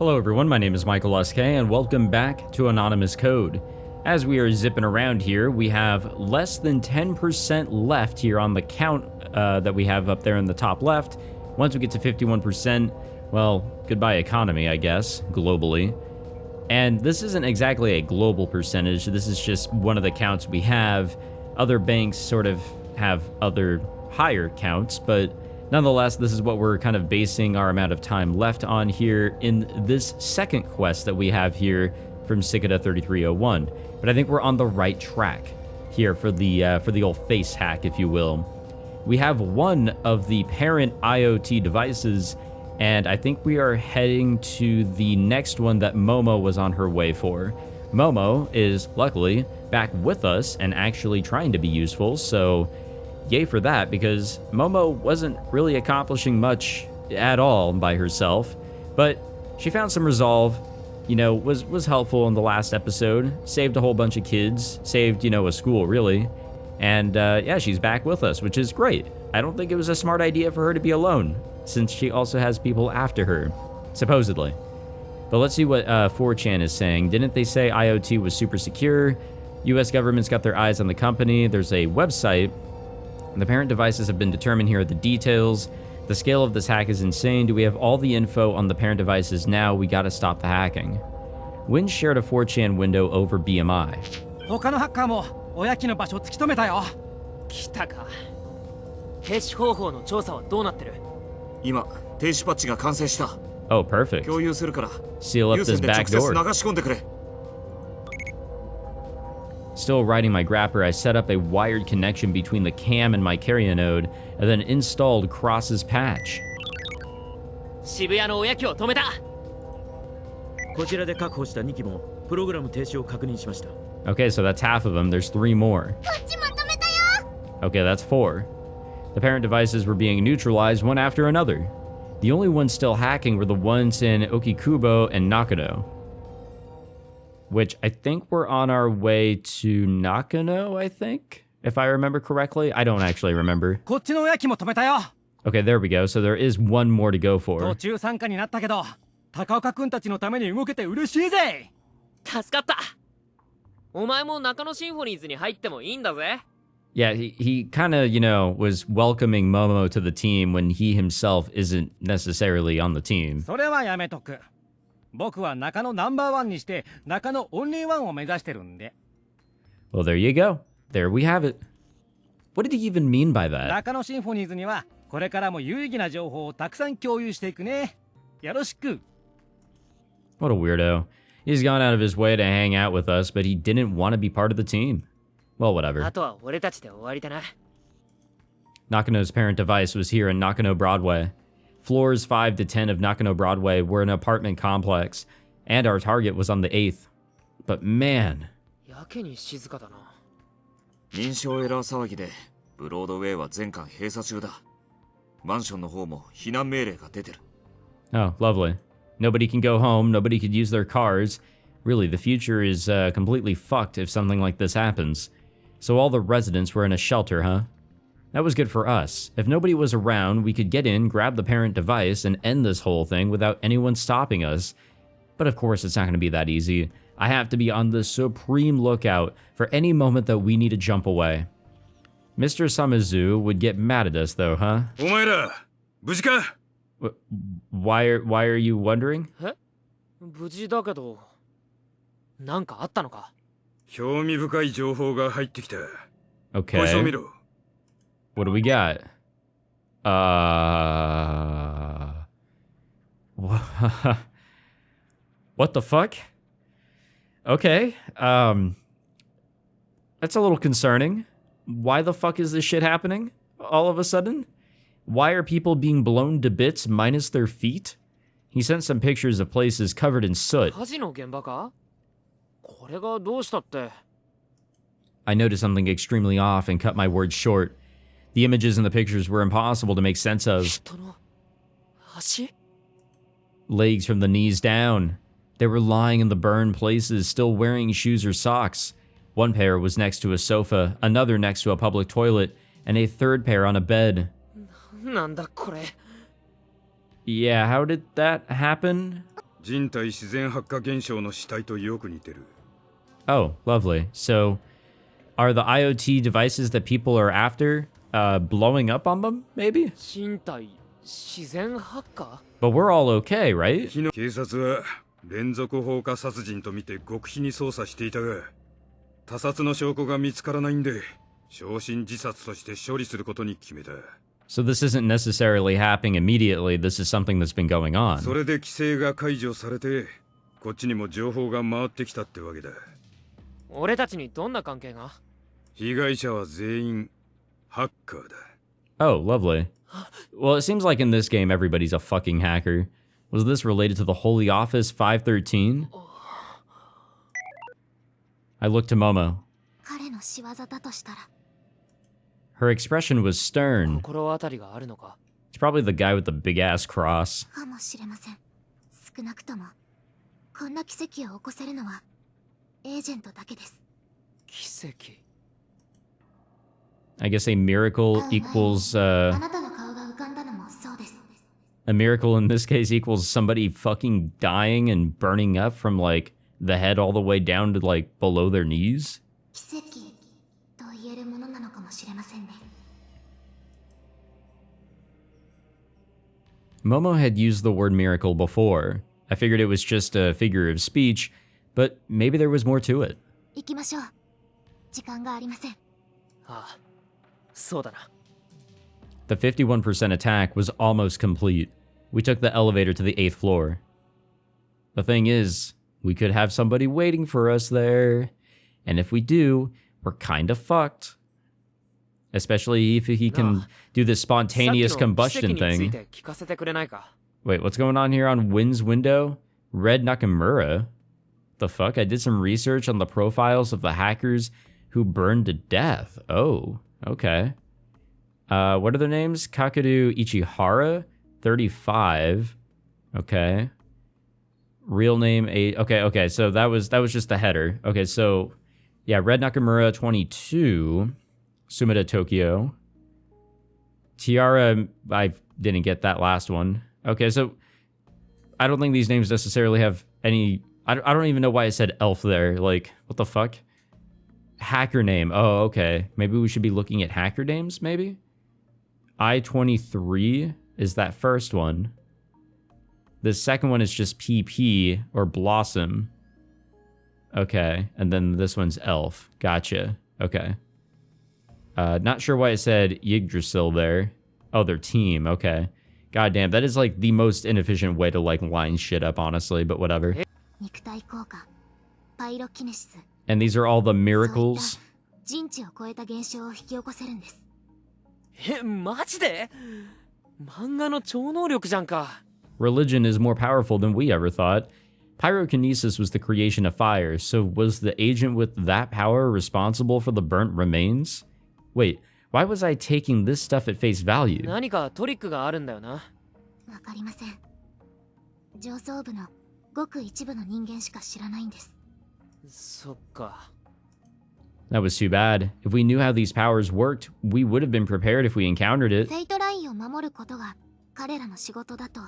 Hello everyone, my name is Michael SK and welcome back to Anonymous Code. As we are zipping around here, we have less than 10% left here on the count that we have up there in the top left. Once we get to 51%, well, goodbye economy, I guess, globally. And this isn't exactly a global percentage, this is just one of the counts we have. Other banks sort of have other higher counts, but nonetheless, this is what we're kind of basing our amount of time left on here in this second quest that we have here from Cicada 3301. But I think we're on the right track here for the old face hack, if you will. We have one of the parent IoT devices, and I think we are heading to the next one that Momo was on her way for. Momo is luckily back with us and actually trying to be useful, so yay for that, because Momo wasn't really accomplishing much at all by herself, but she found some resolve, you know, was helpful in the last episode, saved a whole bunch of kids, saved, you know, a school really, and yeah, she's back with us, which is great. I don't think it was a smart idea for her to be alone, since she also has people after her, supposedly. But let's see what 4chan is saying. Didn't they say IoT was super secure? US government's got their eyes on the company. There's a website. The parent devices have been determined. Here are the details. The scale of this hack is insane. Do we have all the info on the parent devices now? We gotta stop the hacking. Win shared a 4chan window over BMI. 他のハッカーもおやきの場所を突き止めたよ。来たか。停止方法の調査はどうなってる？今、停止パッチが完成した。Oh, perfect. 共有するから。 Seal up this back door. 流し込んでくれ。Still writing my grapper, I set up a wired connection between the cam and my carrier node, and then installed Cross's patch. 渋谷のおやきを止めた。こちらで確保した2機もプログラム停止を確認しました。 Okay, so that's half of them. There's 3 more. こっちも止めたよ。 Okay, that's 4. The parent devices were being neutralized one after another. The only ones still hacking were the ones in Okikubo and Nakano, which I think we're on our way to Nakano, I think, if I remember correctly. I don't actually remember. こっちのおやきも止めたよ。 Okay, there we go. So there is one more to go 途 for. 中参加になったけど、高岡くんたちのために動けて嬉しいぜ。助かった。お前も中野シンフォニーズに入ってもいいんだぜ。Yeah, he kind of, you know, was welcoming Momo to the team when he himself isn't necessarily on the team. それはやめとく。僕は中野ナンバーワンにして中野オンリーワンを目指してるんで。 Well, there you go. There we have it. What did he even mean by that? 中野シンフォニーズにはこれからも有意義な情報をたくさん共有していくね。よろしく。 What a weirdo. He's gone out of his way to hang out with us, but he didn't want to be part of the team. Well, whatever. あとは俺たちで終わりだな。 Nakano's parent device was here in Nakano Broadway. Floors 5 to 10 of Nakano Broadway were an apartment complex, and our target was on the 8th. But man. やけに静かだな。認証エラー騒ぎでブロードウェイは全館閉鎖中だ。マンションの方も避難命令が出てる。 Oh, lovely. Nobody can go home, nobody could use their cars. Really, the future is completely fucked if something like this happens. So all the residents were in a shelter, huh? That was good for us. If nobody was around, we could get in, grab the parent device, and end this whole thing without anyone stopping us. But of course, it's not going to be that easy. I have to be on the supreme lookout for any moment that we need to jump away. Mr. Samazu would get mad at us, though, huh? お前ら、無事か? Why are you wondering? え？無事だけど、なんかあったのか？興味深い情報が入ってきた。 Okay. こいつを見ろ。 What do we got? What the fuck? Okay. That's a little concerning. Why the fuck is this shit happening all of a sudden? Why are people being blown to bits minus their feet? He sent some pictures of places covered in soot. 火事の現場か？これがどうしたって。 I noticed something extremely off and cut my words short. The images in the pictures were impossible to make sense of. 人の足？ Legs from the knees down. They were lying in the burned places, still wearing shoes or socks. One pair was next to a sofa, another next to a public toilet, and a third pair on a bed. なんだこれ。 Yeah, how did that happen? 人体自然発火現象の死体とよく似てる。 Oh, lovely. So, are the IoT devices that people are after blowing up on them, maybe? 人体自然発火 But we're all okay, right? 警察は連続放火殺人と見て極秘に捜査していたが、他殺の証拠が見つからないんで、焼身自殺として処理することに決めた。 So this isn't necessarily happening immediately. This is something that's been going on. それで規制が解除されて、こっちにも情報が回ってきたってわけだ。俺たちにどんな関係が被害者は全員ハッカーだ。 Oh, lovely. Well, it seems like in this game everybody's a fucking hacker. Was this related to the Holy Office 513? I looked to Momo. 彼の仕業だとしたら Her expression was stern. 心当たりがあるのか It's probably the guy with the big ass cross. かもしれません。少なくともこんな奇跡を起こせるのはエージェントだけです。奇跡 I guess a miracle equals あなたの顔が浮かんだのもそうです。 a miracle in this case equals somebody fucking dying and burning up from like the head all the way down to like below their knees. 奇跡と言えるものなのかもしれませんね。 Momo had used the word miracle before. I figured it was just a figure of speech, but maybe there was more to it. 行きましょう。時間がありません。ああそうだな The 51% attack was almost complete. We took the elevator to the 8th floor. The thing is, we could have somebody waiting for us there. And if we do, we're kind of fucked. Especially if he can do this spontaneous さっきの combustion 奇跡につい thing. て聞かせてくれないか Wait, what's going on here on Wynn's window? Red Nakamura? The fuck? I did some research on the profiles of the hackers who burned to death. Oh, okay. What are their names? Kakadu Ichihara, 35. Okay. Real name 8. Okay. So that was just the header. Okay, so yeah, Red Nakamura 22, Sumida Tokyo. Tiara, I didn't get that last one. Okay, so I don't think these names necessarily have any... I don't even know why it said elf there. Like, what the fuck? Hacker name. Oh, okay. Maybe we should be looking at hacker names, maybe? I-23 is that first one. The second one is just PP or Blossom. Okay, and then this one's elf. Gotcha. Okay. Not sure why it said Yggdrasil there. Oh, their team. Okay. Goddamn, that is like the most inefficient way to like line shit up, honestly, but whatever. 肉体効果、パイロキネシス、 And these are all the そういっ miracles. た人知を超えた現象を引き起こせるんです。マジで漫画の超能力じゃんか Religion is more powerful than we ever thought. Pyrokinesis was the creation of fire, so was the agent with that power responsible for the burnt remains? Wait, why was I taking this stuff at face value? 何かトリックがあるんだよなわかりません。上層部のごく一部の人間しか知らないんです。そっか That was too bad. If we knew how these powers worked, we would have been prepared if we encountered it. フェイトラインを守ることが彼らの仕事だと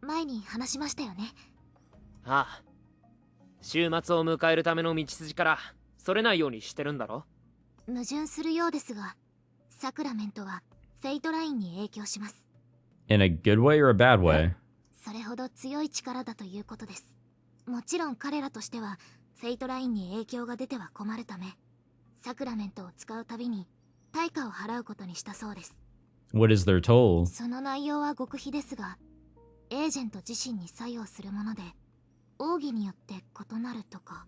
前に話しましたよね。ああ週末を迎えるための道筋からそれないようにしてるんだろ矛盾するようですが、サクラメントはフェイトラインに影響します。 In a good way or a bad way? それほど強い力だということです。もちろん彼らとしてはフェイトラインに影響が出ては困るため、サクラメントを使うたびに対価を払うことにしたそうです。 What is their toll? その内容は極秘ですが、エージェント自身に作用するもので、奥義によって異なるとか。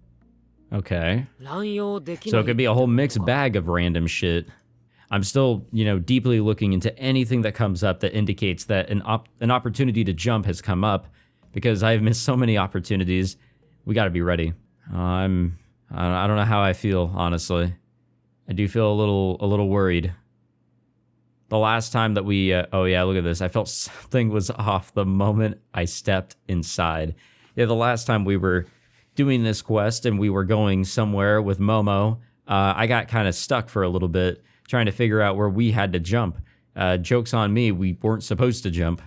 Okay. 乱用でき So な it い could be a whole mixed bag of random shit. I'm still, deeply looking into anything that comes up that indicates that an opportunity to jump has come up, because I've missed so many opportunities. We got to be ready. I don't know how I feel, honestly. I do feel a little worried. The last time that we, oh yeah, look at this. I felt something was off the moment I stepped inside. Yeah, the last time we were doing this quest and we were going somewhere with Momo, I got kind of stuck for a little bit, trying to figure out where we had to jump. Joke's on me, we weren't supposed to jump.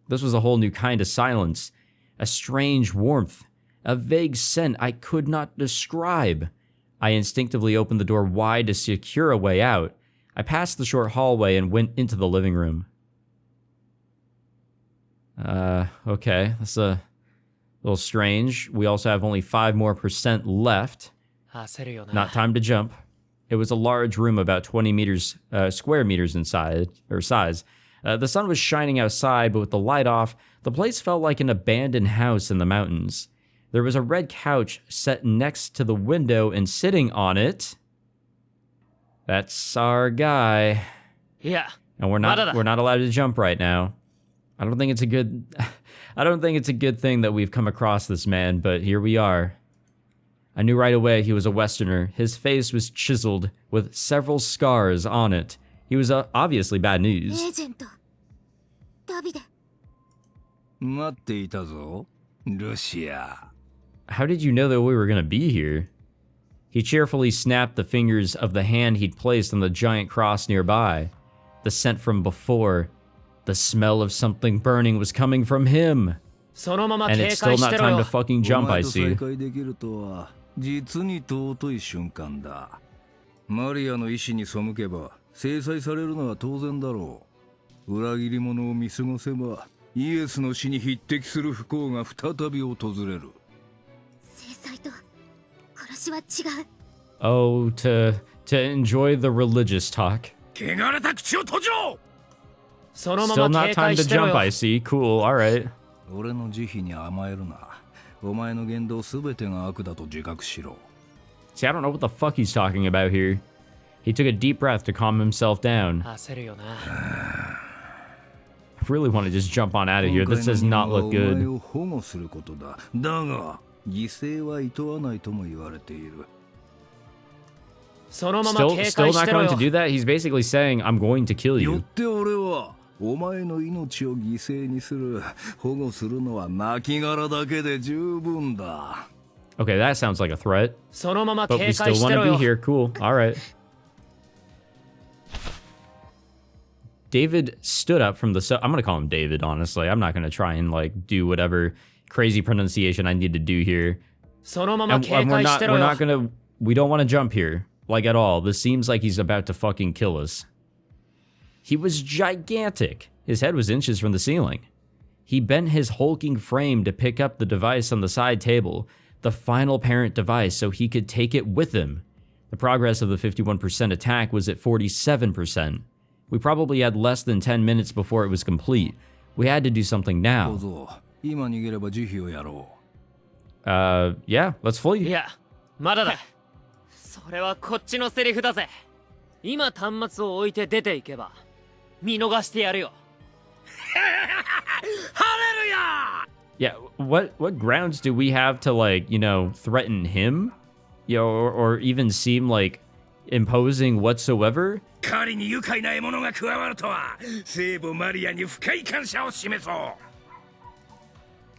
This was a whole new kind of silence. A strange warmth, a vague scent I could not describe. I instinctively opened the door wide to secure a way out. I passed the short hallway and went into the living room. Okay, that's a little strange. We also have only 5% more left. Not time to jump. It was a large room about 20 square meters in size. The sun was shining outside, but with the light off, the place felt like an abandoned house in the mountains. There was a red couch set next to the window, and sitting on it, that's our guy. Yeah. And we're not allowed to jump right now. I don't think it's a good thing that we've come across this man, but here we are. I knew right away he was a Westerner. His face was chiseled with several scars on it. He was obviously bad news. エージェントダビデ待っていたぞ、ルシア。 How did you know that we were going to be here? He cheerfully snapped the fingers of the hand he'd placed on the giant cross nearby. The scent from before, the smell of something burning was coming from him. そのまま And 警 it's still 戒し not てろ time to よ。 fucking jump, I see. お前と再会できるとは実に尊い瞬間だ。マリアの意志に背けば制裁されるのは当然だろう。裏切り者を見過ごせばイエスの死に匹敵する不幸が再び訪れる。制裁と殺しは違う。 Oh, to enjoy the religious talk. 汚れた口を閉じろ。そのま Still ま not 警 time 戒 to してろ jump, よ。 I see. Cool, alright. 俺の慈悲に甘えるな。お前の言動すべてが悪だと自覚しろ。 See, I don't know what the fuck he's talking about here. He took a deep breath to calm himself down. 焦るよな。 I really want to just jump on out of here. This does not look お前 good. を保護することだ。だが犠牲はいとわないとも言われている。そのまま Still 警 not 戒してろ going よ to。do that? He's basically saying, I'm going to kill よっ you. て俺はお前の命を犠牲にする。保護するのは亡骸だけで十分だ。Okay, that sounds like a threat. そのまま But 警 we 戒 still し want て to ろ be よ。 here. Cool. Alright. David stood up from the... I'm going to call him David, honestly. I'm not going to try and, like, do whatever crazy pronunciation I need to do here. そのまま And 警 we're 戒し not, て we're ろよ not。going to... We don't want to jump here. Like, at all. This seems like he's about to fucking kill us. He was gigantic. His head was inches from the ceiling. He bent his hulking frame to pick up the device on the side table, the final parent device, so he could take it with him. The progress of the 51% attack was at 47%. We probably had less than 10 minutes before it was complete. We had to do something どう now. ぞ。今逃げれば慈悲をやろ Yeah, let's い flee. や、まだだ。それはこっちのセリフだぜ。今端末を置いて出ていけば見逃してやるよ。 Yeah, what grounds do we have to, like, you know, threaten him? You know, or even seem, like, imposing whatsoever? う。彼に愉快な獲物が加わるとは聖母マリアに深い感謝を示そう。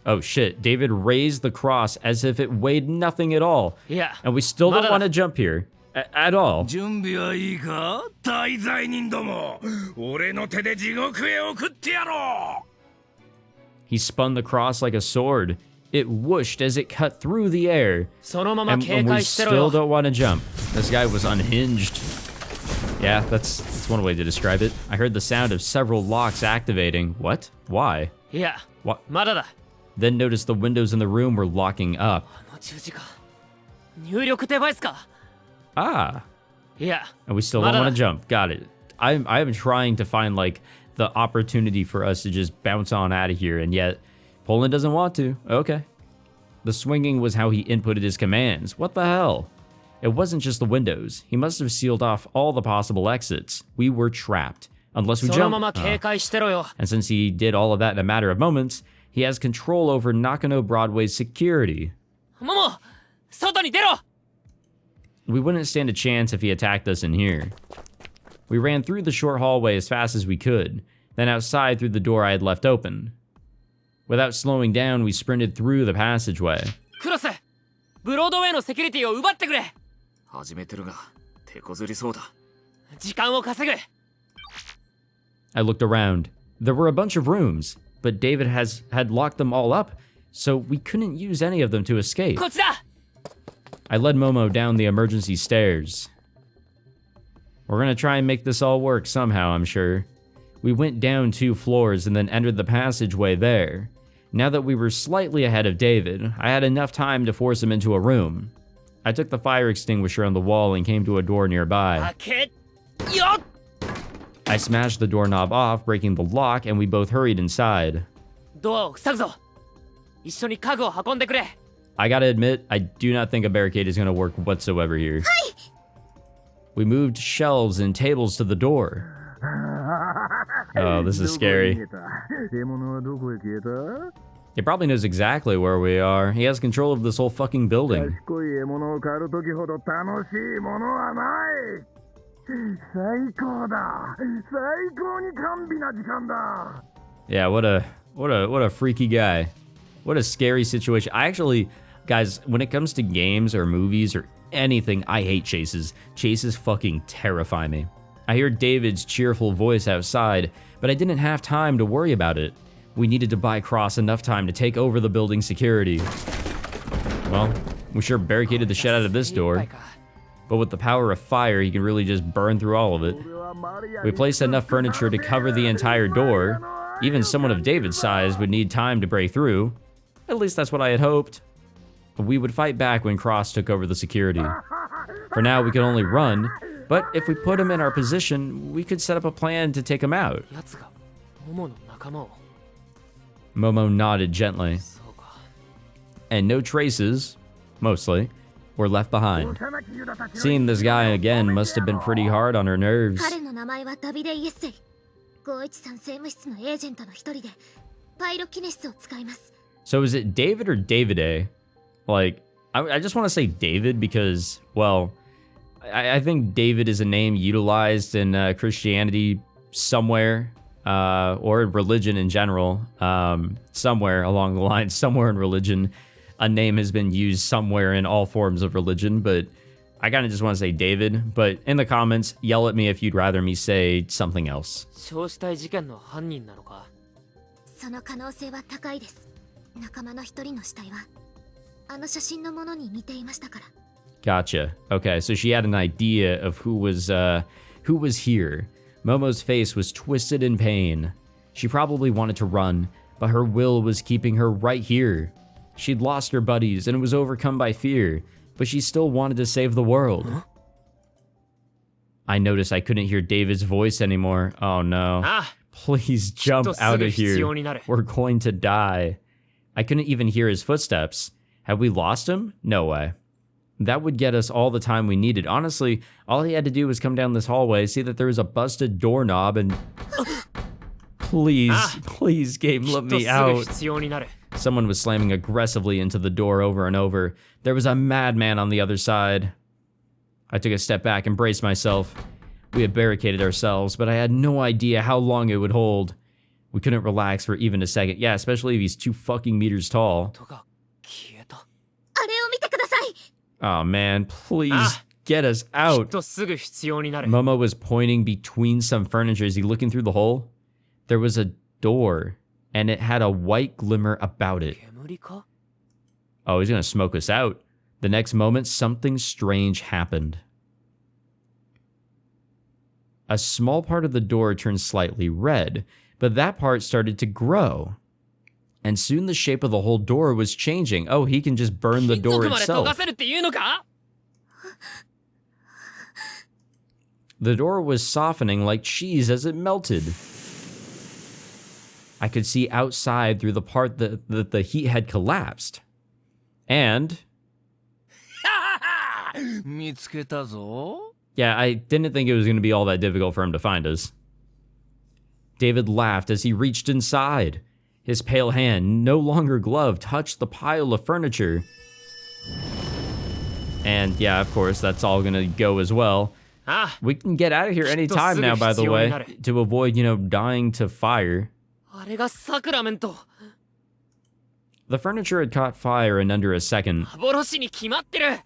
Oh shit, David raised the cross as if it weighed nothing at all. いや、 And we still don't まだだ。 want to jump here. At all. 準備はいいか大罪人ども。俺の手で地獄へ送ってやろう。 He spun the cross like a sword. It whooshed as it cut through the air. そのまま And 警 we 戒してろ still よ。 don't want to jump. This guy was unhinged. Yeah, that's one way to describe it. I heard the sound of several locks activating. What? Why? いや、 What? まだだ。 Then noticed the windows in the room were locking up. あの十字架。入力デバイスか。 Ah. いや、 And we still ま don't だ want だ to jump. Got it. I'm trying to find, like, the opportunity for us to just bounce on out of here, and yet Pollon doesn't want to. Okay. The swinging was how he inputted his commands. What the hell? It wasn't just the windows. He must have sealed off all the possible exits. We were trapped. Unless we そのまま jump. 警戒してろよ。 And since he did all of that in a matter of moments, he has control over Nakano Broadway's security. モモ、外に出ろ。 We wouldn't stand a chance if he attacked us in here. We ran through the short hallway as fast as we could, then outside through the door I had left open. Without slowing down, we sprinted through the passageway. クロス、ブロードウェイのセキュリティを奪ってくれ。始めてるが手こずりそうだ。時間を稼ぐ。 I looked around. There were a bunch of rooms, but David had locked them all up, so we couldn't use any of them to escape. こっちだ I led Momo down the emergency stairs. We're gonna try and make this all work somehow, I'm sure. We went down 2 floors and then entered the passageway there. Now that we were slightly ahead of David, I had enough time to force him into a room. I took the fire extinguisher on the wall and came to a door nearby. 開けよっ I smashed the doorknob off, breaking the lock, and we both hurried inside. ドアを塞ぐぞ一緒に家具を運んでくれ I gotta admit, I do not think a barricade is gonna work whatsoever here. We moved shelves and tables to the door. Oh, this is scary. He probably knows exactly where we are. He has control of this whole fucking building. Yeah, what a freaky guy. What a scary situation. I actually, guys, when it comes to games or movies or anything, I hate chases. Chases fucking terrify me. I hear David's cheerful voice outside, but I didn't have time to worry about it. We needed to buy Cross enough time to take over the building's security. Well, we sure barricaded the shit out of this door. But with the power of fire, he can really just burn through all of it. We placed enough furniture to cover the entire door. Even someone of David's size would need time to break through. At least that's what I had hoped. We would fight back when Cross took over the security. For now, we could only run, but if we put him in our position, we could set up a plan to take him out. やつがモモの仲間を Momo nodded gently, そうか and no traces, mostly, were left behind. Seeing this guy again must have been pretty hard on her nerves. 彼の名前はダビデ・イエッセイ。513政務室のエージェントの一人で、パイロキネシスを使います。 So is it David or Davide? Like, I just want to say David because, well, I think David is a name utilized in Christianity somewhere, or religion in general, somewhere along the line, somewhere in religion, a name has been used somewhere in all forms of religion, but I kind of just want to say David, but in the comments, yell at me if you'd rather me say something else. 焼死体事件の犯人なのかその可能性は高いです。仲間の一人の死体は、あの写真のものに似ていましたから。 Gotcha. Okay, so she had an idea of who was here. Momo's face was twisted in pain. She probably wanted to run, but her will was keeping her right here. She'd lost her buddies and was overcome by fear, but she still wanted to save the world. Huh? I noticed I couldn't hear David's voice anymore. Oh no. Ah, Please jump out of here. 必要になる We're going to die. I couldn't even hear his footsteps. Had we lost him? No way. That would get us all the time we needed. Honestly, all he had to do was come down this hallway, see that there was a busted doorknob, and... Please, game, let きっと me すぐ out. 必要になる Someone was slamming aggressively into the door over and over. There was a madman on the other side. I took a step back and braced myself. We had barricaded ourselves, but I had no idea how long it would hold. We couldn't relax for even a second. Yeah, especially if he's 2 fucking meters tall. 音が消えたあれを見てください。 Oh man, please Ah. get us きっ out. とすぐ必要になる Momo was pointing between some furniture. Is he looking through the hole? There was a door, and it had a white glimmer about it. 煙か Oh, he's gonna smoke us out. The next moment, something strange happened. A small part of the door turned slightly red, but that part started to grow. And soon the shape of the whole door was changing. Oh, he can just burn the 金 door 属まで溶か itself. せるっていうのか The door was softening like cheese as it melted. I could see outside through the part that the heat had collapsed. And 見つけたぞ。 yeah, I didn't think it was going to be all that difficult for him to find us. David laughed as he reached inside. His pale hand, no longer gloved, touched the pile of furniture. And yeah, of course, that's all going to go as well. ああ We can get out of here anytime now, by the way, to avoid, dying to fire. あれがサクラメント The furniture had caught fire in under a second. 幻に決まってる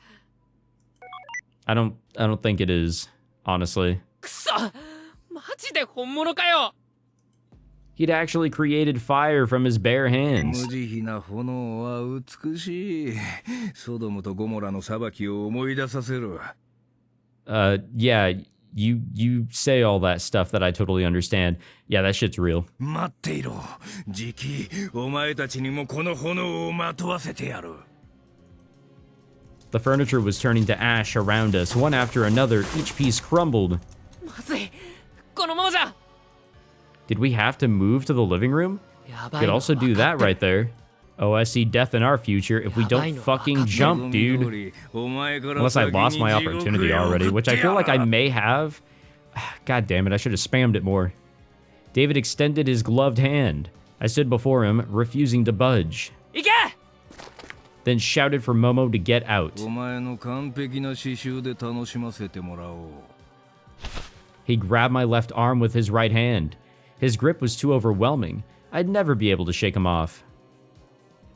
I don't think it is, honestly. くそマジで本物かよ He'd actually created fire from his bare 無 hands. 慈悲な炎は美しい。ソドムとゴモラの裁きを思い出させる。Yeah, you say all that stuff that I totally understand. Yeah, that shit's real. 待っていろ。じき、お前たちにもこの炎をまとわせてやる。The furniture was turning to ash around us, one after another. Each piece crumbled. まずいこのままじゃ Did we have to move to the living room? やば Could いの also do 分か that ってる right there. Oh, I see death in our future if we don't fucking jump, dude. Unless I lost my opportunity already, which I feel like I may have. God damn it, I should have spammed it more. David extended his gloved hand. I stood before him, refusing to budge. 行け Then shouted for Momo to get out. お前の完璧な刺繍で楽しませてもらおう。He grabbed my left arm with his right hand. His grip was too overwhelming. I'd never be able to shake him off.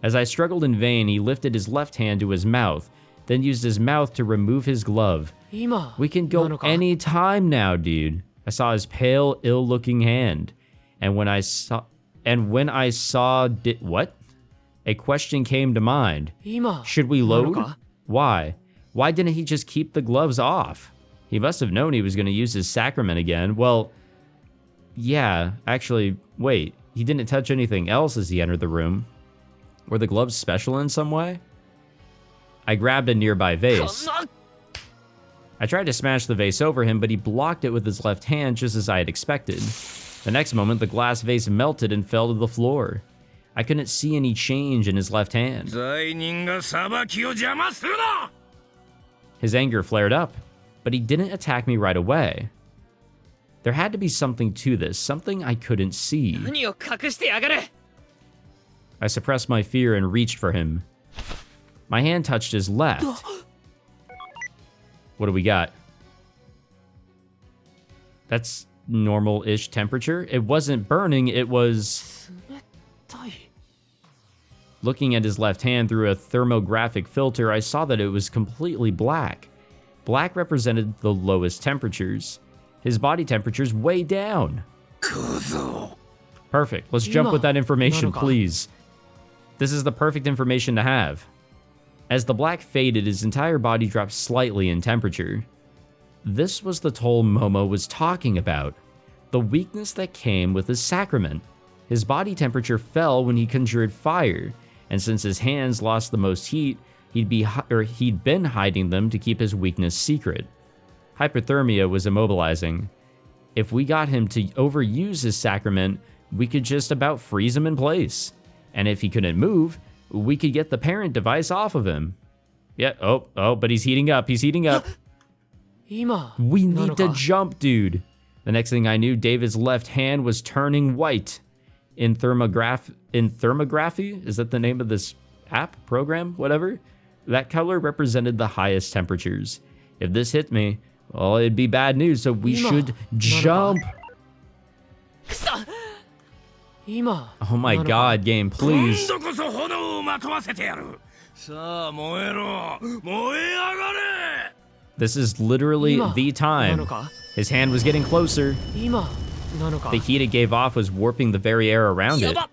As I struggled in vain, he lifted his left hand to his mouth, then used his mouth to remove his glove. 今 We can な go のか any time now, dude. I saw his pale, ill-looking hand. And when I saw what? A question came to mind. 今 Should we なの load? か Why? Why didn't he just keep the gloves off? He must have known he was going to use his sacrament again. Well, yeah, actually, wait. He didn't touch anything else as he entered the room. Were the gloves special in some way? I grabbed a nearby こ vase. の I tried to smash the vase over him, but he blocked it with his left hand just as I had expected. The next moment, the glass vase melted and fell to the floor. I couldn't see any change in his left hand. 罪人が裁きを邪魔するな His anger flared up, but he didn't attack me right away. There had to be something to this, something I couldn't see. 何を隠してやがる I suppressed my fear and reached for him. My hand touched his left. What do we got? That's normal-ish temperature. It wasn't burning, it was... 痛い Looking at his left hand through a thermographic filter, I saw that it was completely black. Black represented the lowest temperatures. His body temperature's way down. Perfect. Let's jump with that information, please. This is the perfect information to have. As the black faded, his entire body dropped slightly in temperature. This was the toll Momo was talking about. The weakness that came with his sacrament. His body temperature fell when he conjured fire, and since his hands lost the most heat, he'd been hiding them to keep his weakness secret. Hypothermia was immobilizing. If we got him to overuse his sacrament, we could just about freeze him in place. And if he couldn't move, we could get the parent device off of him. Yeah, oh, but he's heating up, he's heating up. 今 We なの need to か jump, dude. The next thing I knew, David's left hand was turning white. In thermography, is that the name of this app, program, whatever? That color represented the highest temperatures. If this hit me, well, it'd be bad news, so we should jump. くそ今 Oh my なのか god, game, please. 今度こそ炎をまとわせてやるさあ燃えろ燃え上がれ This is literally 今 the なの time. か His hand was getting closer. 今なのか The heat it gave off was warping the very air around や it. ば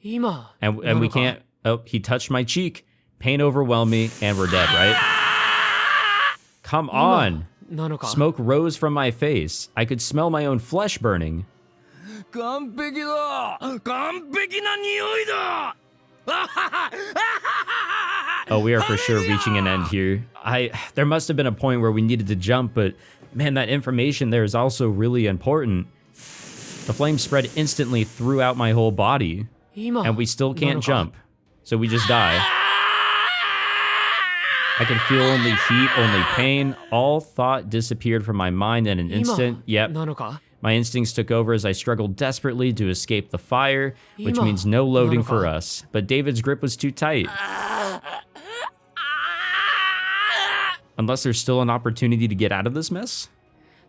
今 And な we のか can't... Oh, he touched my cheek. Pain overwhelmed me, and we're dead, right? Come 今 on. なのか Smoke rose from my face. I could smell my own flesh burning. 完璧だ完璧な匂いだ Oh, we are for sure reaching an end here. There must have been a point where we needed to jump, but man, that information there is also really important. The flame spread instantly throughout my whole body, 今 and we still なの can't か jump. So we just die. I can feel only heat, only pain. All thought disappeared from my mind in an 今 instant. Yep. なのか My instincts took over as I struggled desperately to escape the fire, which 今 means no loading なのか for us. But David's grip was too tight. Unless there's still an opportunity to get out of this mess?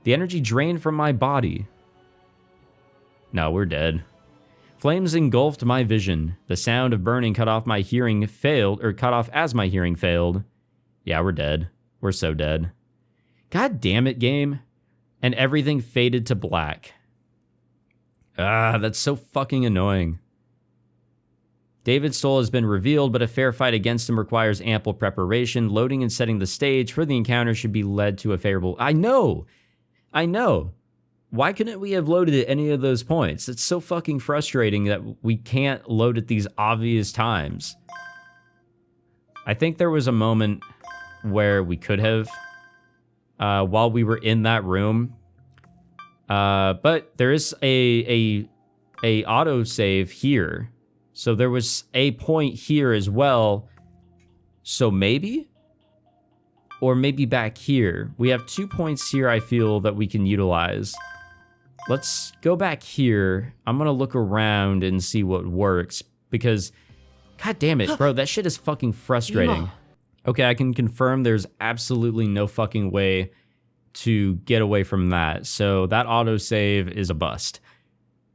The energy drained from my body. No, we're dead. Flames engulfed my vision. The sound of burning cut off as my hearing failed. Yeah, we're dead. We're so dead. God damn it, game. And everything faded to black. Ah, that's so fucking annoying. David's soul has been revealed, but a fair fight against him requires ample preparation. Loading and setting the stage for the encounter should be led to a favorable... I know! Why couldn't we have loaded at any of those points? It's so fucking frustrating that we can't load at these obvious times. I think there was a moment where we could have, while we were in that room. But there is a autosave here. So there was a point here as well. So maybe? Or maybe back here. We have 2 points here, I feel, that we can utilize. Let's go back here. I'm gonna look around and see what works. Because, god damn it, bro, that shit is fucking frustrating. Okay, I can confirm there's absolutely no fucking way to get away from that. So that autosave is a bust.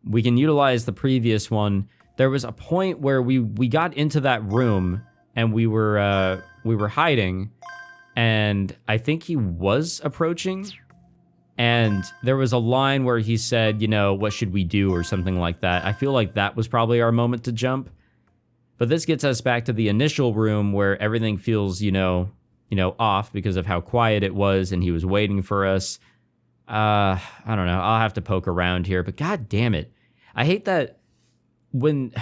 We can utilize the previous one. There was a point where we got into that room and we were hiding, and I think he was approaching, and there was a line where he said, you know, what should we do or something like that. I feel like that was probably our moment to jump. But this gets us back to the initial room where everything feels, you know, off because of how quiet it was and he was waiting for us. I don't know. I'll have to poke around here, but god damn it. I hate that when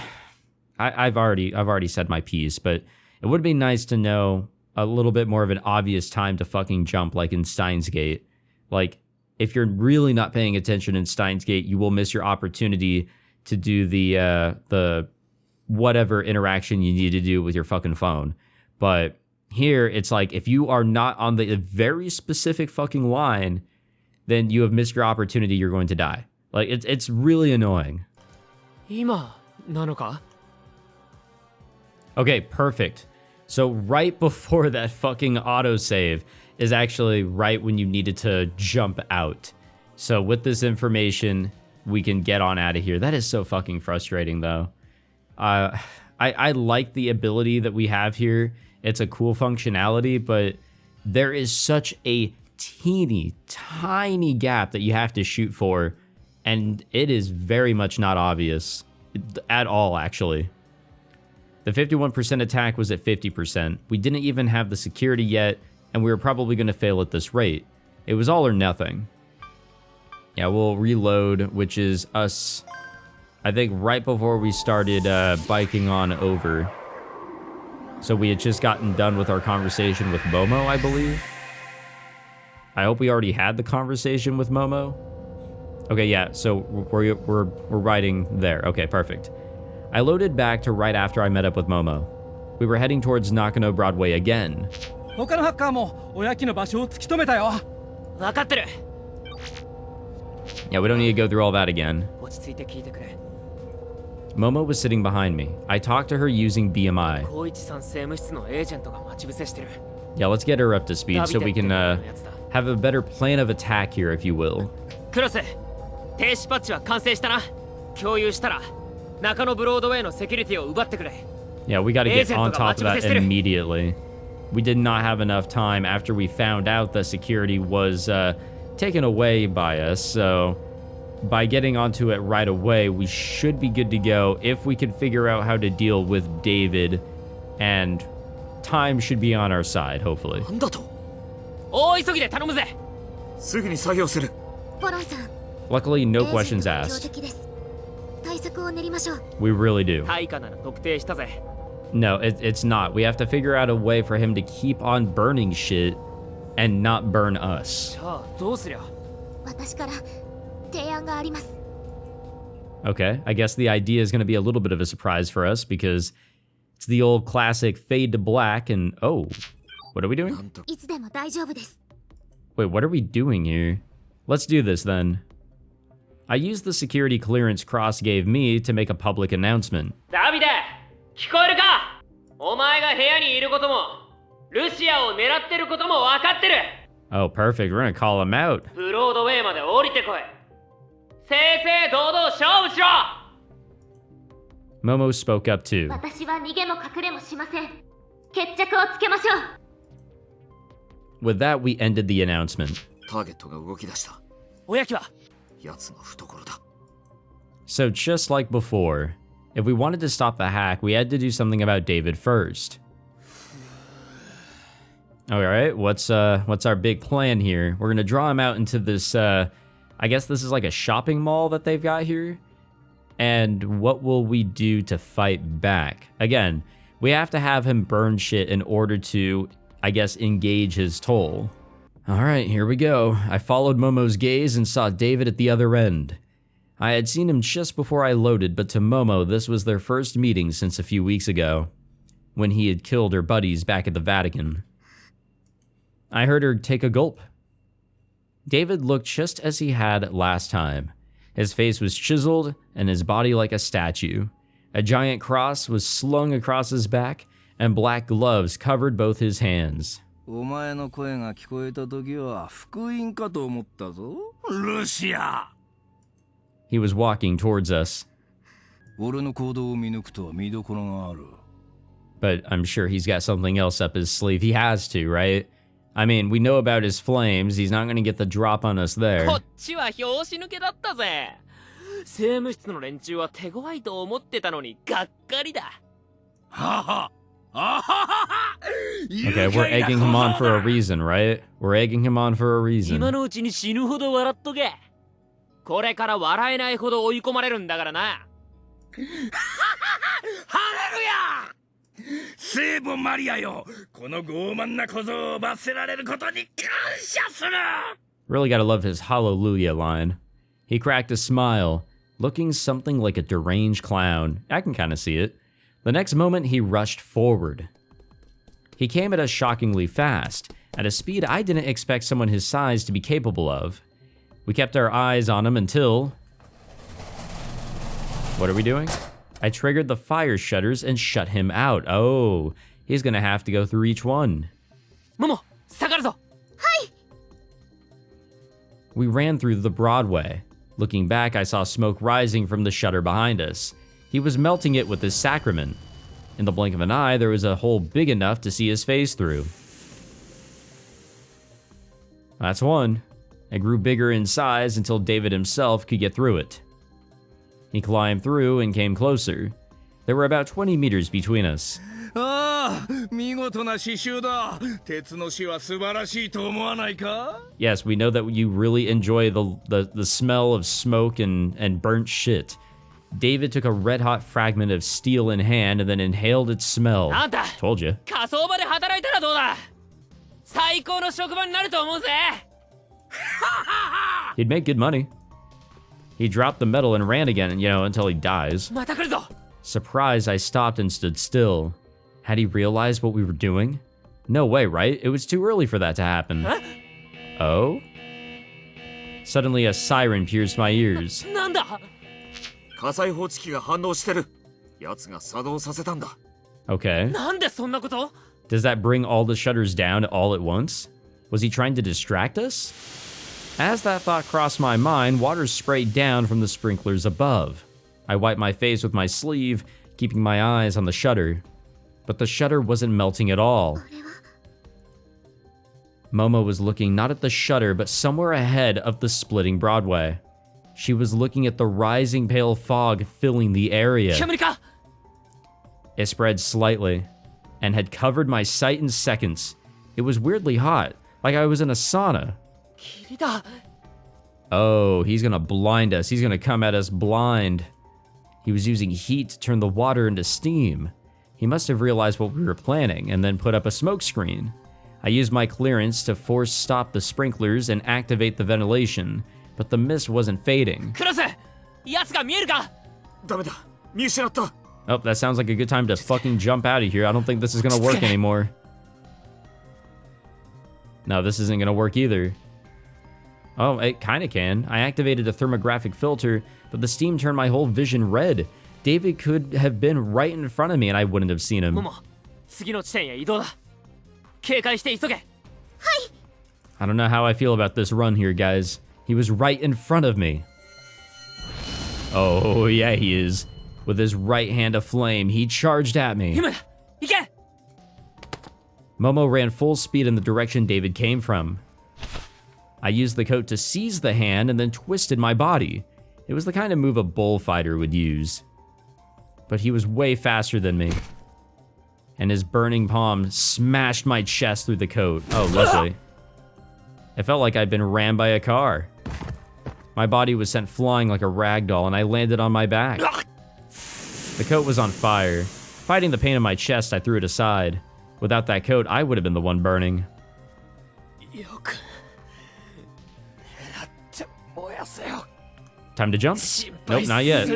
I've already said my piece, but it would be nice to know a little bit more of an obvious time to fucking jump, like in Steins Gate. Like, if you're really not paying attention in Steins Gate, you will miss your opportunity to do the whatever interaction you need to do with your fucking phone. But here, it's like, if you are not on the very specific fucking line, then you have missed your opportunity, you're going to die. Like, it's really annoying. 今なのか? Okay, perfect. So right before that fucking autosave is actually right when you needed to jump out. So with this information, we can get on out of here. That is so fucking frustrating, though. I like the ability that we have here. It's a cool functionality, but there is such a teeny, tiny gap that you have to shoot for, and it is very much not obvious at all, actually. The 51% attack was at 50%. We didn't even have the security yet, and we were probably going to fail at this rate. It was all or nothing. Yeah, we'll reload, which is us, I think, right before we started biking on over. So we had just gotten done with our conversation with Momo, I believe. I hope we already had the conversation with Momo. Okay, yeah, so we're riding there. Okay, perfect. I loaded back to right after I met up with Momo. We were heading towards Nakano Broadway again. 他のハッカーもおやきの場所を突き止めたよ。分かってる。 Yeah, we don't need to go through all that again. 落ち着いて聞いてくれ。 Momo was sitting behind me. I talked to her using BMI. 光一さん政務室のエージェントが待ち伏せしてる。 Yeah, let's get her up to speed so we can have a better plan of attack here, if you will. クロス、停止パッチは完成したな。共有したら中野ブロードウェイのセキュリティを奪ってくれ。 Yeah, we got to get on top of that immediately. We did not have enough time after we found out that security was taken away by us, so by getting onto it right away, we should be good to go if we can figure out how to deal with David, and time should be on our side, hopefully. なんだと? 大急ぎで頼むぜ。すぐに作業する。ポロンさん、 Luckily, no questions asked. 対策を練りましょう。 We really do. 対価なら特定したぜ。 No, it's not. We have to figure out a way for him to keep on burning shit and not burn us. じゃあどうすりゃ。私から提案があります。 Okay, I guess the idea is going to be a little bit of a surprise for us because it's the old classic fade to black and oh, what are we doing? いつでも大丈夫です。 Wait, what are we doing here? Let's do this then. I used the security clearance Cross gave me to make a public announcement. ダビデ、聞こえるか？お前が部屋にいることも、ルシアを狙ってることも分かってる。 Oh, perfect. We're going to call him out. ブロードウェイまで降りてこい。正々堂々勝負しろ。 Momo spoke up too. 私は逃げも隠れもしません。決着をつけましょう。 With that, we ended the announcement. ターゲットが動き出した。おやきは？奴の懐だ。So just like before, if we wanted to stop the hack, we had to do something about David first. Alright, what's our big plan here? We're gonna draw him out into this, I guess this is like a shopping mall that they've got here. And what will we do to fight back? Again, we have to have him burn shit in order to, I guess, engage his toll. Alright, here we go. I followed Momo's gaze and saw David at the other end. I had seen him just before I loaded, but to Momo, this was their first meeting since a few weeks ago, when he had killed her buddies back at the Vatican. I heard her take a gulp. David looked just as he had last time. His face was chiseled and his body like a statue. A giant cross was slung across his back, and black gloves covered both his hands. お前の声が聞こえた時は福音かと思ったぞ。ルシア。He was walking towards us. 俺の行動を見抜くとは見どころがある。 But I'm sure he's got something else up his sleeve. He has to, right? I mean, we know about his flames. He's not going to get the drop on us there. こっちは拍子抜けだったぜ。政務室の連中は手強いと思ってたのにがっかりだ。はは。Okay, we're egging him on for a reason, right? We're egging him on for a reason. 今のうちに死ぬほど笑っとけ。これから笑えないほど追い込まれるんだからな。ハレルヤ！聖母マリアよ、この傲慢な小僧を罰せられることに感謝する。 Really gotta love his hallelujah line. He cracked a smile, looking something like a deranged clown. I can kind of see it. The next moment, he rushed forward. He came at us shockingly fast, at a speed I didn't expect someone his size to be capable of. We kept our eyes on him until... What are we doing? I triggered the fire shutters and shut him out. Oh, he's gonna have to go through each one. Momo, 下がるぞ。We ran through the Broadway. Looking back, I saw smoke rising from the shutter behind us. He was melting it with his sacrament. In the blink of an eye, there was a hole big enough to see his face through. That's one. It grew bigger in size until David himself could get through it. He climbed through and came closer. There were about 20 meters between us. ああ、見事な刺繍だ。鉄の死は素晴らしいと思わないか? Yes, we know that you really enjoy the smell of smoke and burnt shit. David took a red-hot fragment of steel in hand and then inhaled its smell. Told you. 火葬場で働いたらどうだ。最高の職場になると思うぜ。He'd make good money. He dropped the metal and ran again, until he dies. また来るぞ。 Surprised, I stopped and stood still. Had he realized what we were doing? No way, right? It was too early for that to happen. Huh? Oh? Suddenly, a siren pierced my ears. なんだ。火災報知器が反応してる。奴が作動させたんだ。Okay. なんでそんなこと？ Does that bring all the shutters down all at once? Was he trying to distract us? As that thought crossed my mind, water sprayed down from the sprinklers above. I wiped my face with my sleeve, keeping my eyes on the shutter. But the shutter wasn't melting at all. Momo was looking not at the shutter, but somewhere ahead of the splitting Broadway. She was looking at the rising pale fog filling the area. 煙か。 It spread slightly, and had covered my sight in seconds. It was weirdly hot, like I was in a sauna. 霧だ。 Oh, he's gonna blind us. He's gonna come at us blind. He was using heat to turn the water into steam. He must have realized what we were planning and then put up a smoke screen. I used my clearance to force stop the sprinklers and activate the ventilation, but the mist wasn't fading. クロス、奴が見えるか。ダメだ。見失った。 Oh, that sounds like a good time to fucking jump out of here. I don't think this is gonna work anymore. No, this isn't gonna work either. Oh, it kinda can. I activated a thermographic filter, but the steam turned my whole vision red. David could have been right in front of me and I wouldn't have seen him. モモ、次の地点へ移動だ。警戒して急げ。I don't know how I feel about this run here, guys. He was right in front of me. Oh, yeah, he is. With his right hand aflame, he charged at me. 今だ。行け。 Momo ran full speed in the direction David came from. I used the coat to seize the hand and then twisted my body. It was the kind of move a bullfighter would use. But he was way faster than me. And his burning palm smashed my chest through the coat. Oh, lovely. It felt like I'd been rammed by a car. My body was sent flying like a rag doll, and I landed on my back. The coat was on fire. Fighting the pain in my chest, I threw it aside. Without that coat, I would have been the one burning. Time to jump? Nope, not yet.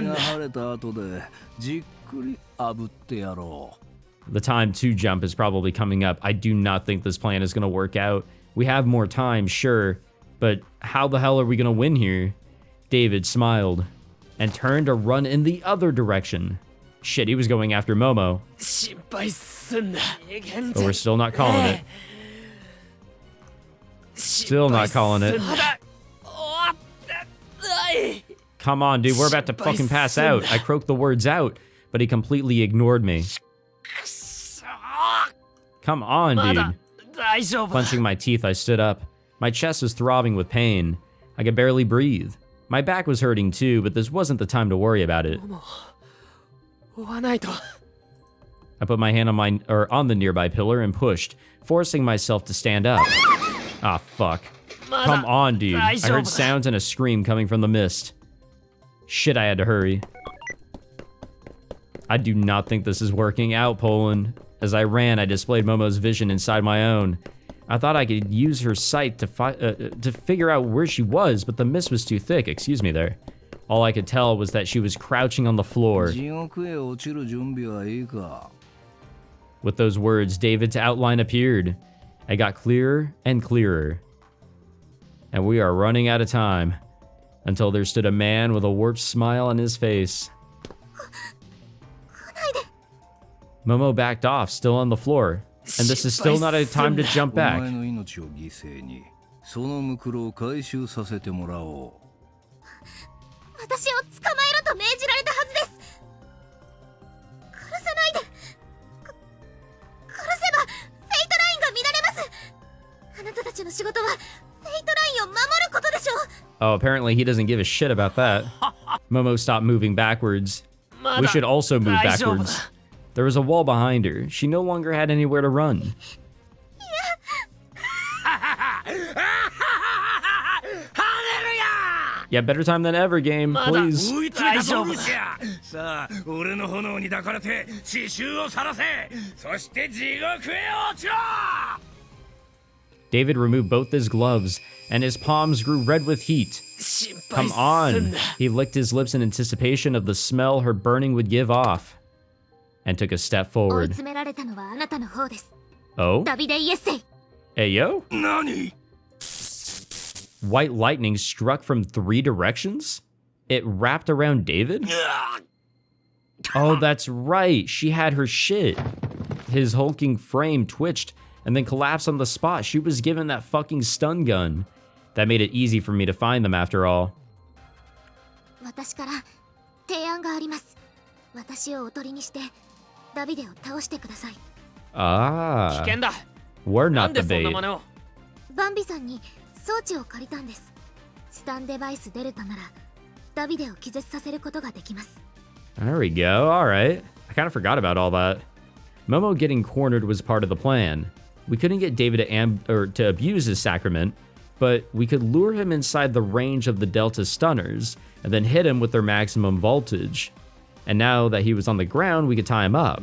The time to jump is probably coming up. I do not think this plan is going to work out. We have more time, sure, but how the hell are we going to win here? David smiled and turned to run in the other direction. Shit, he was going after Momo. But we're still not calling it. Still not calling it. Come on, dude, we're about to fucking pass out. I croaked the words out, but he completely ignored me. Come on, dude. Clenching my teeth, I stood up. My chest was throbbing with pain. I could barely breathe. My back was hurting too, but this wasn't the time to worry about it. I put my hand on the nearby pillar and pushed, forcing myself to stand up. Ah, fuck. Come on, dude. I heard sounds and a scream coming from the mist. Shit, I had to hurry. I do not think this is working out, Pollon. As I ran, I displayed Momo's vision inside my own. I thought I could use her sight to figure out where she was, but the mist was too thick. Excuse me there. All I could tell was that she was crouching on the floor. With those words, David's outline appeared. It got clearer and clearer. And we are running out of time. Until there stood a man with a warped smile on his face. Momo backed off, still on the floor. And this is still not a time to jump back. Oh, apparently he doesn't give a shit about that. Momo stopped moving backwards. We should also move backwards. There was a wall behind her. She no longer had anywhere to run. Yeah, better time than ever, game. Please. David removed both his gloves, and his palms grew red with heat. Come on. He licked his lips in anticipation of the smell her burning would give off, and took a step forward. Oh? Ayo? Nani? White lightning struck from 3 directions? It wrapped around David? Oh, that's right. She had her shit. His hulking frame twitched and then collapsed on the spot. She was given that fucking stun gun. That made it easy for me to find them after all. Ah. We're not the bait. There we go, alright. I kind of forgot about all that. Momo getting cornered was part of the plan. We couldn't get David to abuse his sacrament, but we could lure him inside the range of the Delta stunners, and then hit him with their maximum voltage. And now that he was on the ground, we could tie him up.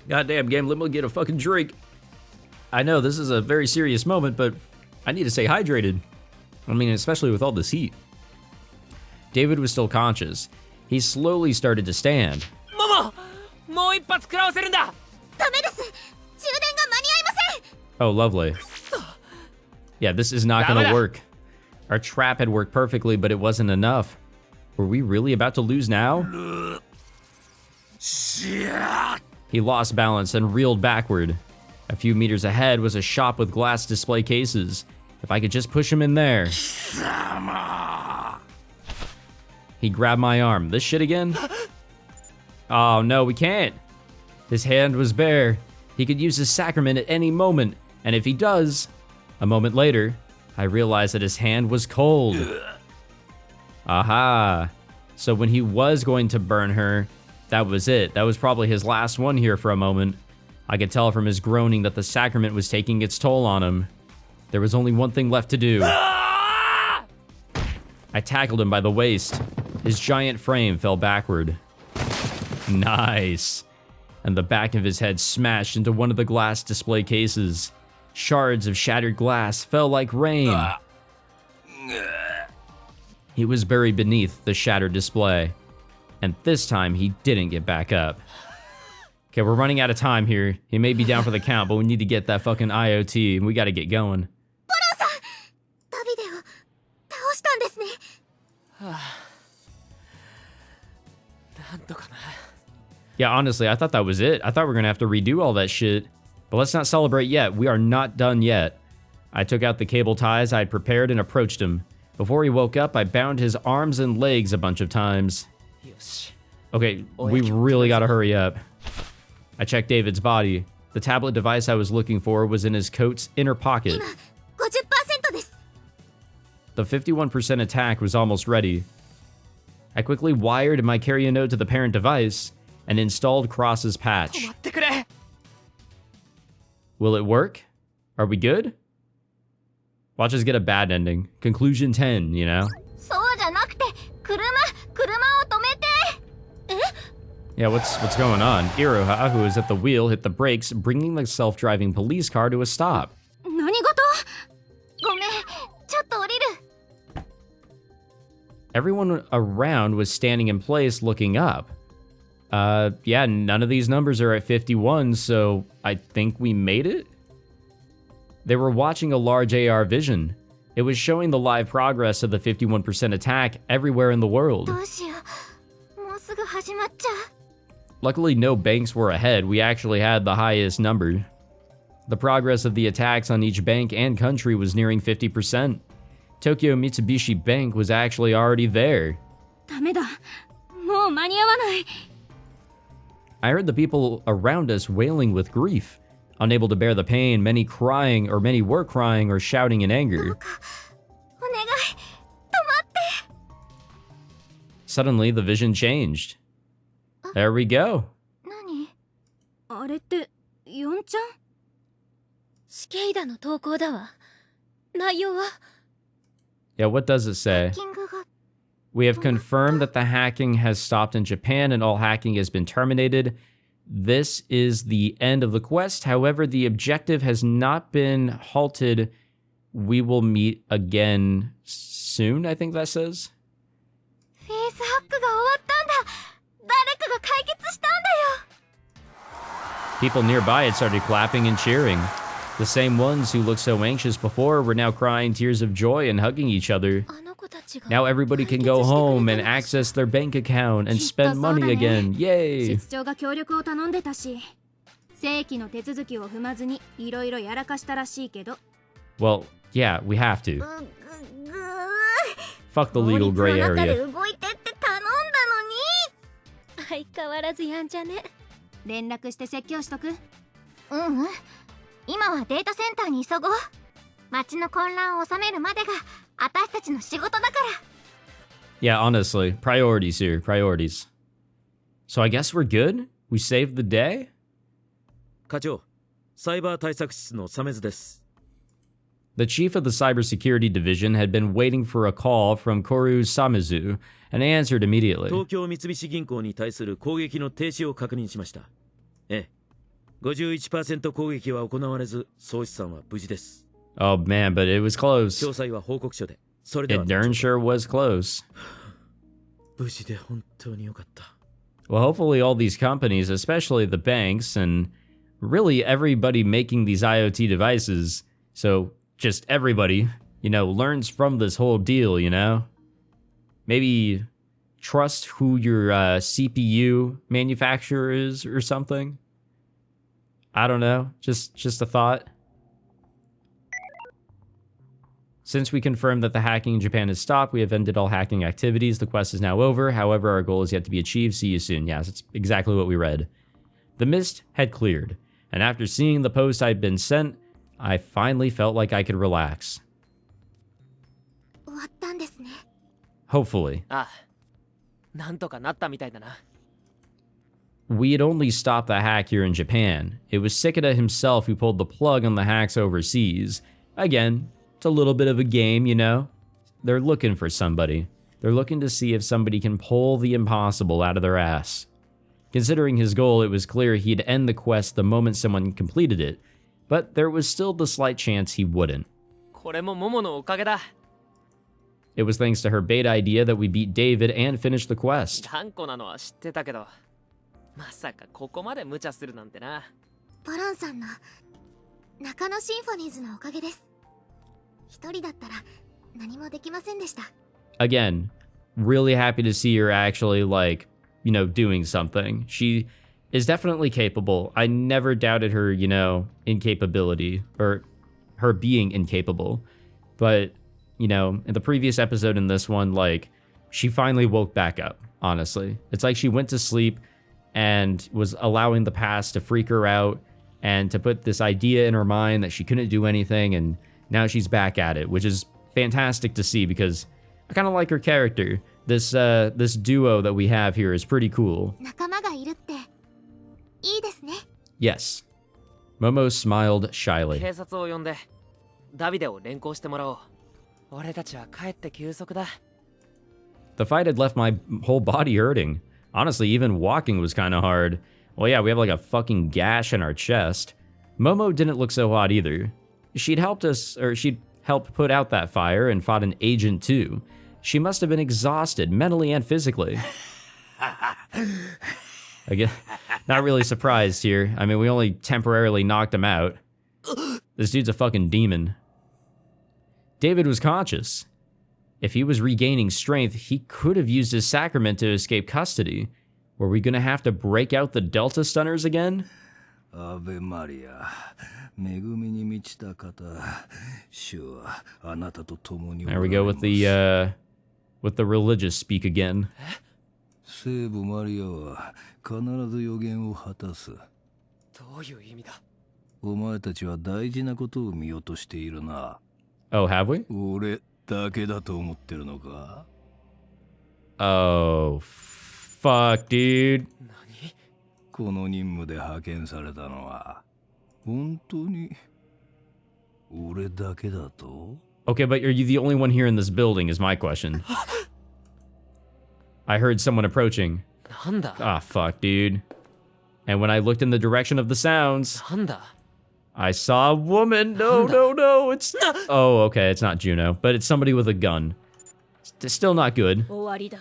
Goddamn game, let me get a fucking drink. I know this is a very serious moment, but I need to stay hydrated. I mean, especially with all this heat. David was still conscious. He slowly started to stand. Momo! Oh, lovely. Yeah, this is not gonna work. Our trap had worked perfectly, but it wasn't enough. Were we really about to lose now? He lost balance and reeled backward. A few meters ahead was a shop with glass display cases. If I could just push him in there. He grabbed my arm. This shit again? Oh no, we can't. His hand was bare. He could use his sacrament at any moment, and if he does, A moment later, I realized that his hand was cold. Aha. So when he was going to burn her, that was it. That was probably his last one here for a moment. I could tell from his groaning that the sacrament was taking its toll on him. There was only one thing left to do. I tackled him by the waist. His giant frame fell backward. Nice. And the back of his head smashed into one of the glass display cases. Shards of shattered glass fell like rain. He was buried beneath the shattered display. And this time, he didn't get back up. Okay, we're running out of time here. He may be down for the count, but we need to get that fucking IoT. We gotta get going. ダビデを倒したんですね。なんとかな。 Yeah, honestly, I thought that was it. I thought we were gonna have to redo all that shit. But let's not celebrate yet. We are not done yet. I took out the cable ties I had prepared and approached him. Before he woke up, I bound his arms and legs a bunch of times. よし。 Okay, we really gotta hurry up. I checked David's body. The tablet device I was looking for was in his coat's inner pocket. 今50%です。 The 51% attack was almost ready. I quickly wired my carrier node to the parent device and installed Cross's patch. 待ってくれ。 Will it work? Are we good? Watch us get a bad ending. Conclusion 10, you know? そうじゃなくて、車を止めて。え？ Yeah, what's going on? Iroha, who is at the wheel, hit the brakes, bringing the self-driving police car to a stop. 何事？ごめん、ちょっと降りる。 Everyone around was standing in place looking up. Yeah, none of these numbers are at 51, so I think we made it? They were watching a large AR vision. It was showing the live progress of the 51% attack everywhere in the world. どうしよう。もうすぐ始まっちゃう。 Luckily, no banks were ahead. We actually had the highest number. The progress of the attacks on each bank and country was nearing 50%. Tokyo Mitsubishi Bank was actually already there. ダメだ。もう間に合わない。 I heard the people around us wailing with grief. Unable to bear the pain, many were crying or shouting in anger. お願い、止まって。 Suddenly, the vision changed. There we go. 何？あれってヨンちゃん？シケイダの投稿だわ。内容は？ Yeah, what does it say? キングが We have confirmed that the hacking has stopped in Japan and all hacking has been terminated. This is the end of the quest. However, the objective has not been halted. We will meet again soon, I think that says. フェイスハックが終わったんだ。誰かが解決したんだよ。 People nearby had started clapping and cheering. The same ones who looked so anxious before were now crying tears of joy and hugging each other. あの子たちが Now everybody can go home and access their bank account and spend money again. Yay! 室長が協力を頼んでたし、正規の手続きを踏まずにいろいろやらかしたらしいけど。 Well, yeah, we have to. ぐー Fuck the legal gray 法律の中で area. 動いてって頼んだのに。相変わらずやんちゃね。連絡して説教しとく。今はデータセンターに急ごう。街の混乱を収めるまでが私たちの仕事だから。 Yeah, honestly, priorities here, priorities. So I guess we're good? We saved the day? 課長、サイバー対策室の鮫津です。The chief of the cybersecurity division had been waiting for a call from Koru Samizu and answered immediately. 東京三菱銀行に対する攻撃の停止を確認しました。ええ、51% 攻撃は行われず、総資産は無事です。Oh man, but it was close. 詳細は報告書で。それでは。It darn sure was close. 無事で本当に良かった。Well, hopefully all these companies, especially the banks and really everybody making these IoT devices, so just everybody, you know, learns from this whole deal, you know? Maybe trust who your CPU manufacturer is or something. I don't know, just a thought. Since we confirmed that the hacking in Japan has stopped, we have ended all hacking activities. The quest is now over. However, our goal is yet to be achieved. See you soon. Yes, it's exactly what we read. The mist had cleared, and after seeing the post I'd been sent, I finally felt like I could relax. 終わったんですね。 Hopefully. ああ、なんとかなったみたいだな。We had only stopped the hack here in Japan. It was Cicada himself who pulled the plug on the hacks overseas. Again, it's a little bit of a game, you know? They're looking for somebody. They're looking to see if somebody can pull the impossible out of their ass. Considering his goal, it was clear he'd end the quest the moment someone completed it, but there was still the slight chance he wouldn't. これもモモのおかげだ。 It was thanks to her bait idea that we beat David and finished the quest. 頑固なのは知ってたけど、まさかここまで無茶するなんてな。ポロンさんの中野シンフォニーズのおかげです。一人だったら何もできませんでした。 Again, really happy to see her actually, like, you know, doing something. She is definitely capable. I never doubted her, you know, incapability, or her being incapable. But, you know, in the previous episode and this one, like, she finally woke back up, honestly. It's like she went to sleep and was allowing the past to freak her out and to put this idea in her mind that she couldn't do anything, and now she's back at it, which is fantastic to see because I kind of like her character. This duo that we have here is pretty cool. 仲間がいるっていいですね。 Yes. Momo smiled shyly. 警察を呼んでダビデを連行してもらおう。俺たちは帰って休息だ。 The fight had left my whole body hurting. Honestly, even walking was kind of hard. Well, yeah, we have like a fucking gash in our chest. Momo didn't look so hot either. She'd helped put out that fire and fought an agent too. She must have been exhausted mentally and physically. Again, not really surprised here. I mean, we only temporarily knocked him out. This dude's a fucking demon. David was conscious. If he was regaining strength, he could have used his sacrament to escape custody. Were we gonna have to break out the Delta stunners again? Ave Maria. 恵みに満ちた方、主はあなたと共におられます。 There we go with the religious speak again. 聖母マリアは必ず予言を果たす。どういう意味だ。お前たちは大事なことを見落としているな。Oh, have we? 俺だけだと思ってるのか？ Oh, fuck, dude. 何？この任務で派遣されたのは本当に俺だけだと？ Okay, but are you the only one here in this building is my question. I heard someone approaching. なんだ？ Ah, fuck, dude. And when I looked in the direction of the sounds, なんだ？ I saw a woman. No, no, no. It's... Oh, okay, it's not Juno, but it's somebody with a gun. It's still not good. 終わりだ。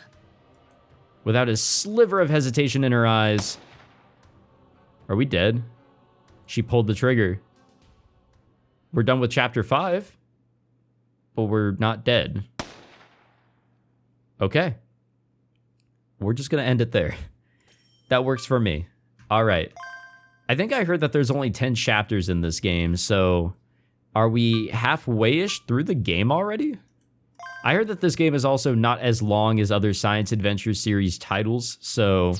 Without a sliver of hesitation in her eyes. Are we dead? She pulled the trigger. We're done with chapter 5. But we're not dead. Okay. We're just gonna end it there. That works for me. Alright. I think I heard that there's only 10 chapters in this game, so... Are we halfway-ish through the game already? I heard that this game is also not as long as other Science Adventure series titles, so...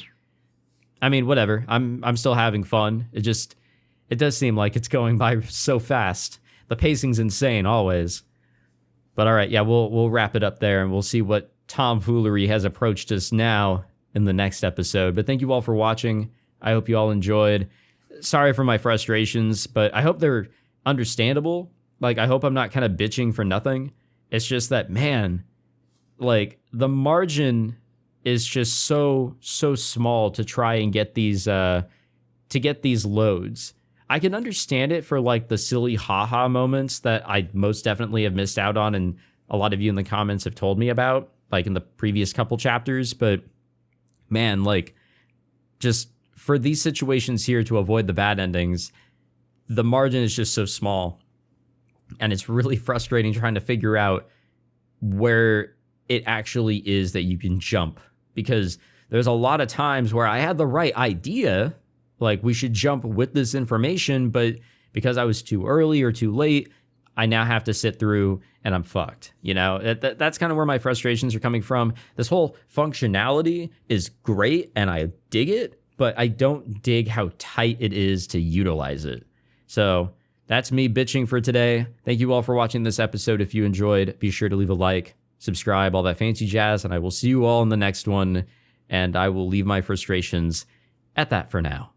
I mean, whatever. I'm still having fun. It does seem like it's going by so fast. The pacing's insane, always. But alright, yeah, we'll wrap it up there, and we'll see what tomfoolery has approached us now in the next episode. But thank you all for watching. I hope you all enjoyed. Sorry for my frustrations, but I hope they're understandable. Like, I hope I'm not kind of bitching for nothing. It's just that, man, like, the margin is just so small to try and get these loads. I can understand it for, like, the silly haha moments that I most definitely have missed out on, and a lot of you in the comments have told me about, like, in the previous couple chapters, but, man, like, just for these situations here to avoid the bad endings, the margin is just so small, and it's really frustrating trying to figure out where it actually is that you can jump, because there's a lot of times where I had the right idea, like we should jump with this information, but because I was too early or too late, I now have to sit through and I'm fucked. You know, that's kind of where my frustrations are coming from. This whole functionality is great and I dig it, but I don't dig how tight it is to utilize it. So that's me bitching for today. Thank you all for watching this episode. If you enjoyed, be sure to leave a like, subscribe, all that fancy jazz, and I will see you all in the next one. And I will leave my frustrations at that for now.